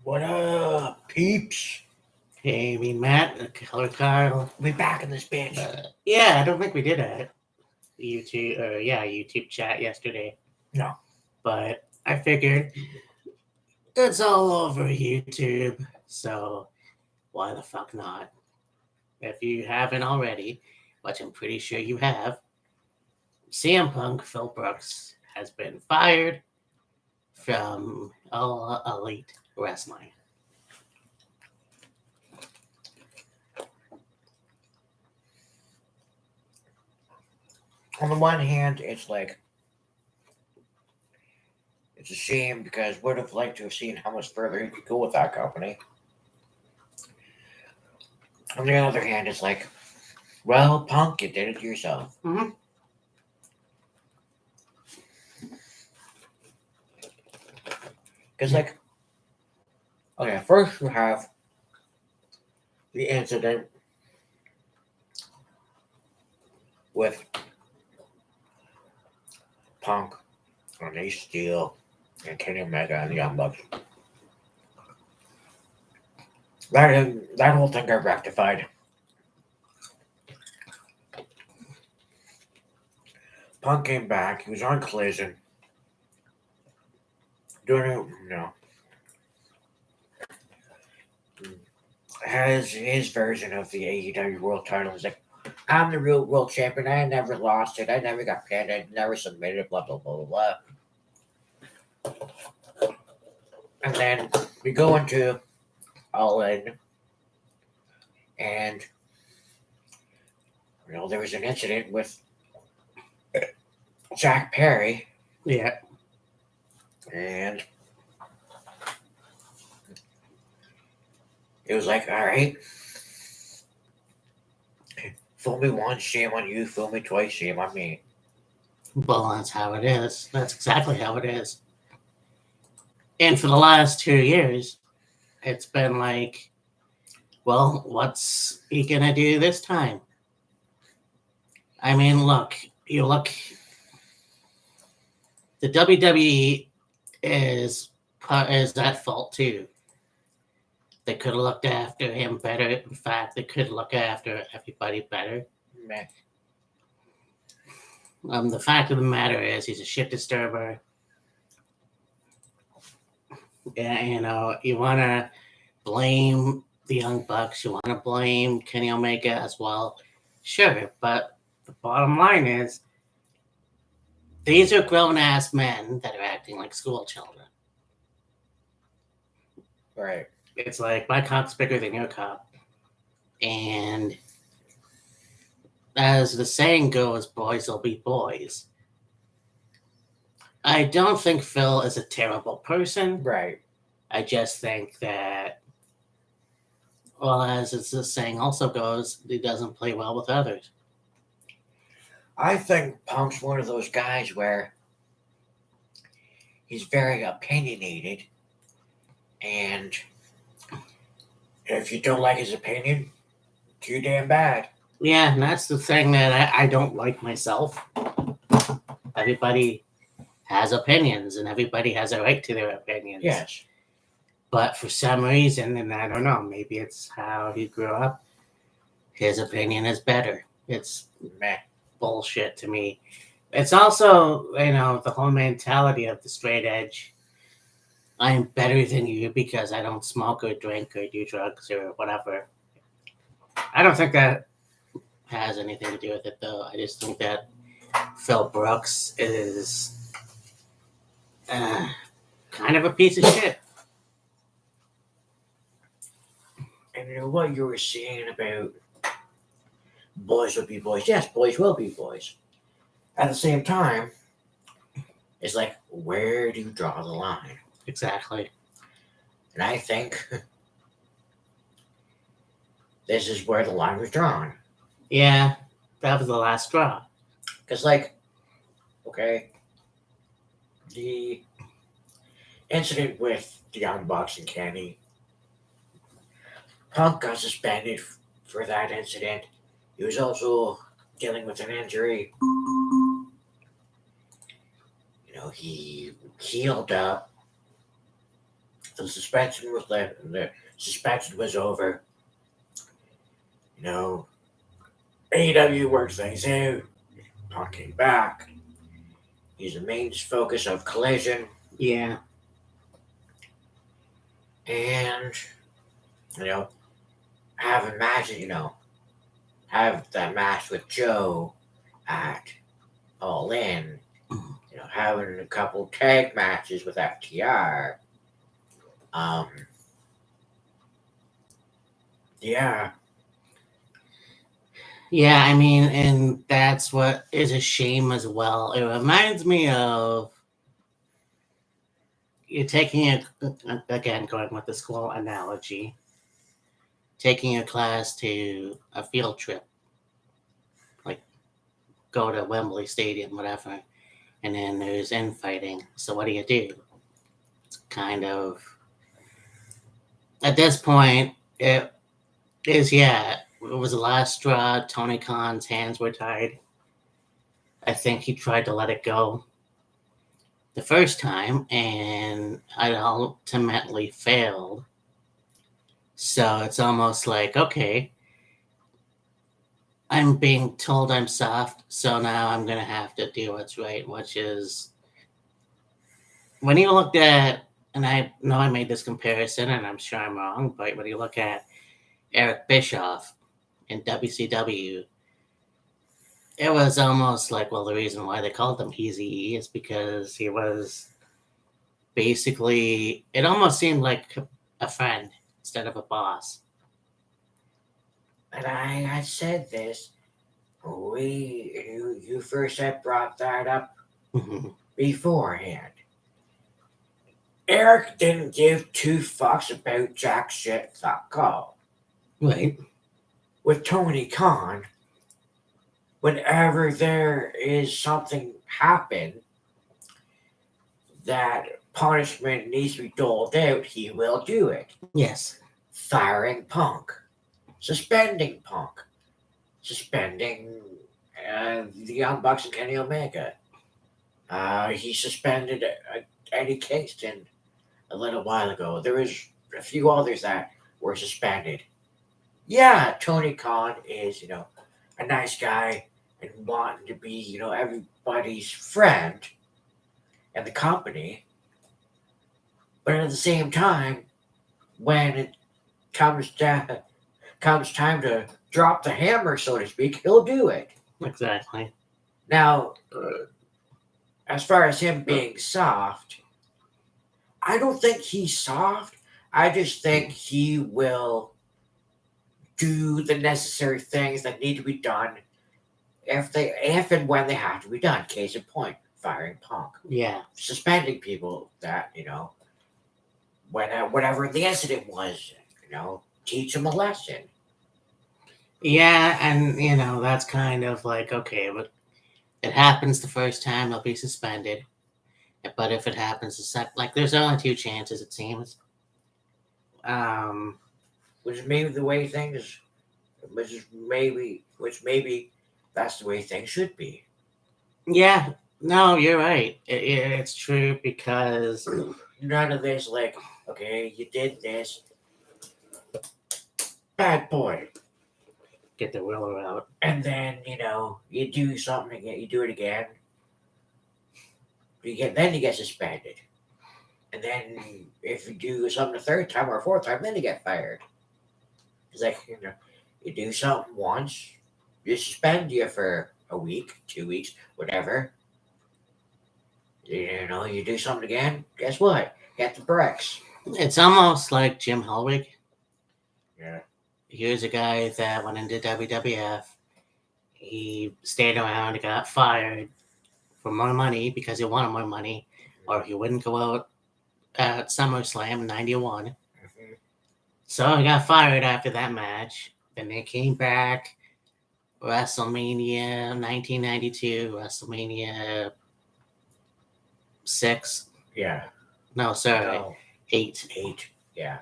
What up, peeps? Hey, me, Matt, Color Kyle. We back in this bitch. Yeah, I don't think we did a YouTube chat yesterday. No. But I figured it's all over YouTube, so why the fuck not? If you haven't already, which I'm pretty sure you have, CM Punk Phil Brooks has been fired from All Elite Wrestling. On the one hand, it's a shame because would have liked to have seen how much further he could go with that company. On the other hand, it's like, well, Punk, you did it yourself. Mm-hmm. Because, okay, first you have the incident with Punk and Ace Steel and Kenny Omega and the Young Bucks. That whole thing got rectified. Punk came back. He was on Collision. Doing it, has his version of the AEW World Title. He's like, I'm the real world champion. I never lost it. I never got pinned. I never submitted. Blah blah blah blah blah. And then we go into All In, and there was an incident with Jack Perry. Yeah. And it was like, all right, fool me once, shame on you. Fool me twice, shame on me. Well, that's how it is. That's exactly how it is. And for the last 2 years, it's been like, well, what's he gonna do this time? I mean, look, the WWE is at fault too. They could have looked after him better. In fact, they could look after everybody better. Meh. The fact of the matter is, he's a shit disturber. Yeah, you want to blame the Young Bucks. You want to blame Kenny Omega as well. Sure, but the bottom line is, these are grown-ass men that are acting like school children. Right. It's like, my cock's bigger than your cock. And as the saying goes, boys will be boys. I don't think Phil is a terrible person. Right. I just think that, well, as the saying also goes, he doesn't play well with others. I think Punk's one of those guys where he's very opinionated, and if you don't like his opinion, too damn bad. Yeah, and that's the thing that I don't like myself. Everybody has opinions, and everybody has a right to their opinions. Yes. But for some reason, and I don't know, maybe it's how he grew up, his opinion is better. It's Meh. bullshit to me. It's also, the whole mentality of the straight edge. I'm better than you because I don't smoke or drink or do drugs or whatever. I don't think that has anything to do with it, though. I just think that Phil Brooks is kind of a piece of shit. And what you were saying about boys will be boys. Yes, boys will be boys. At the same time, it's like, where do you draw the line? Exactly. And I think this is where the line was drawn. Yeah, that was the last straw. Because, okay, the incident with the Young Bucks and Kenny, Punk got suspended for that incident. He was also dealing with an injury. He healed up. The suspension was the suspension was over. You know, AEW worked things out. Punk came back. He's the main focus of Collision, Yeah. and you know, have a match. Have that match with Joe at All In. Having a couple tag matches with FTR. Um, yeah, Yeah, I mean, and that's what is a shame as well. It reminds me of you're taking it again, going with the school analogy, taking a class to a field trip, like go to Wembley Stadium, whatever, and then there's infighting. So what do you do? It's kind of at this point, it is it was the last straw. Tony Khan's hands were tied. I think he tried to let it go the first time, and it ultimately failed. So it's almost like, okay, I'm being told I'm soft, so now I'm going to have to do what's right, which is when you looked at, and I know I made this comparison, and I'm sure I'm wrong, but when you look at Eric Bischoff in WCW, it was almost like, well, the reason why they called him Easy E is because he was basically, it almost seemed like a friend instead of a boss. and I said this. You first had brought that up Mhm. beforehand. Eric didn't give two fucks about jack shit. Call Right. with Tony Khan. Whenever there is something happen that punishment needs to be doled out, he will do it. Yes. Firing Punk, suspending Punk, suspending the Young Bucks and Kenny Omega. He suspended Eddie Kingston a little while ago. There was a few others that were suspended. Yeah, Tony Khan is, a nice guy and wanting to be, everybody's friend and the company. But at the same time, when it comes time to drop the hammer, so to speak, he'll do it. Exactly. Now, as far as him being soft, I don't think he's soft. I just think he will do the necessary things that need to be done if and when they have to be done. Case in point, firing Punk, Yeah. suspending people that whatever the incident was, teach them a lesson. Yeah, and that's kind of like, okay, but it happens the first time, they'll be suspended. But if it happens the second, like, there's only two chances, it seems. Um, Which is maybe the way things, which maybe that's the way things should be. yeah, no, you're right. It's true because, None of this like, okay, you did this, bad boy, get the ruler out. and then you do something again, you do it again, you get suspended, and then if you do something a third time or a fourth time, then you get fired. It's like you do something once, you suspend you for a week, 2 weeks, whatever. You do something again. Guess what? Get the bricks. It's almost like Jim Hellwig. Yeah. Here's a guy that went into WWF. He stayed around, he got fired for more money because he wanted more money, or he wouldn't go out at SummerSlam in '91. Mm-hmm. So he got fired after that match. Then they came back, WrestleMania 1992, WrestleMania 6. Yeah. No, sorry, No. 8. 8. Yeah.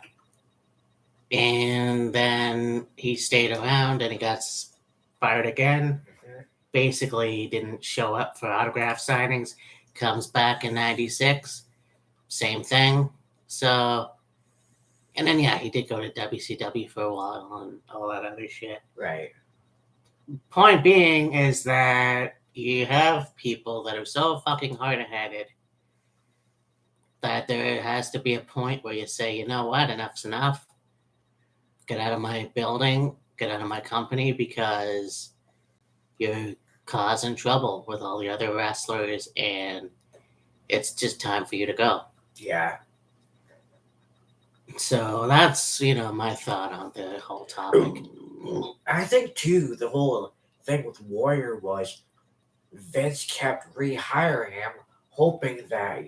And then he stayed around and he got fired again. Mm-hmm. Basically, he didn't show up for autograph signings. Comes back in '96, same thing. So And then yeah, he did go to WCW for a while and all that other shit. Right. Point being is that you have people that are so fucking hard-headed that there has to be a point where you say, you know what, enough's enough. Get out of my building, get out of my company, because you're causing trouble with all the other wrestlers and it's just time for you to go. Yeah. So that's, my thought on the whole topic. I think too the whole thing with Warrior was Vince kept rehiring him, hoping that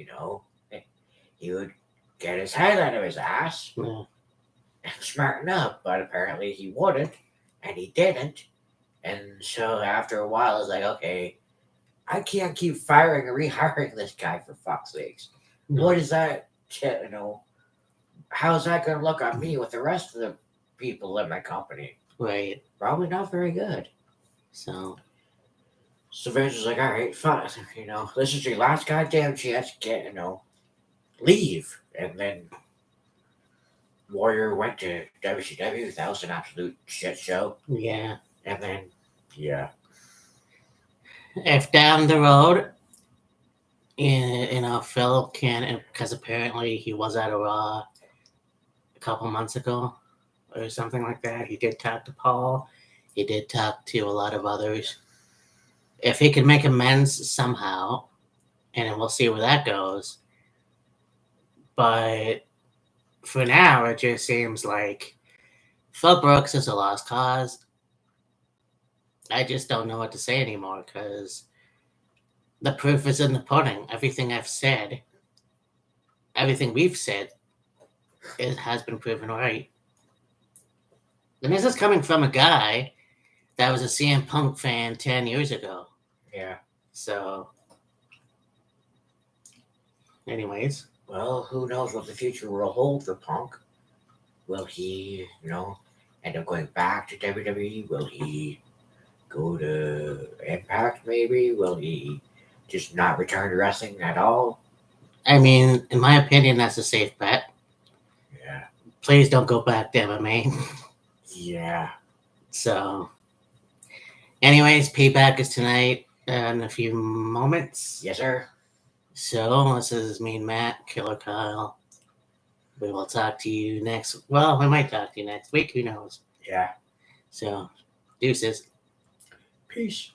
he would get his head out of his ass Yeah. and smarten up, but apparently he wouldn't, and he didn't. And so after a while, it's like, okay, I can't keep firing and rehiring this guy for fuck's sakes. No. What is that? How's that going to look on me with the rest of the people in my company? Right. Probably not very good. So Vince was like, all right, fine. This is your last goddamn chance to get, leave. And then Warrior went to WCW. That was an absolute shit show. yeah. And then, yeah. If down the road, Phil can, because apparently he was at a Raw a couple months ago or something like that. He did talk to Paul. He did talk to a lot of others. If he can make amends somehow, and then we'll see where that goes. But for now, it just seems like Phil Brooks is a lost cause. I just don't know what to say anymore because the proof is in the pudding. Everything I've said, everything we've said, it has been proven right. And this is coming from a guy that was a CM Punk fan 10 years ago. Yeah. So, anyways. Well, who knows what the future will hold for Punk? Will he, end up going back to WWE? Will he go to Impact maybe? Will he just not return to wrestling at all? I mean, in my opinion, that's a safe bet. Yeah. Please don't go back to MMA. Yeah. So, anyways, Payback is tonight in a few moments. Yes, sir. So, this is me and Matt, Killer Kyle. We will talk to you next. Well, we might talk to you next week. Who knows? Yeah. So, deuces. Peace.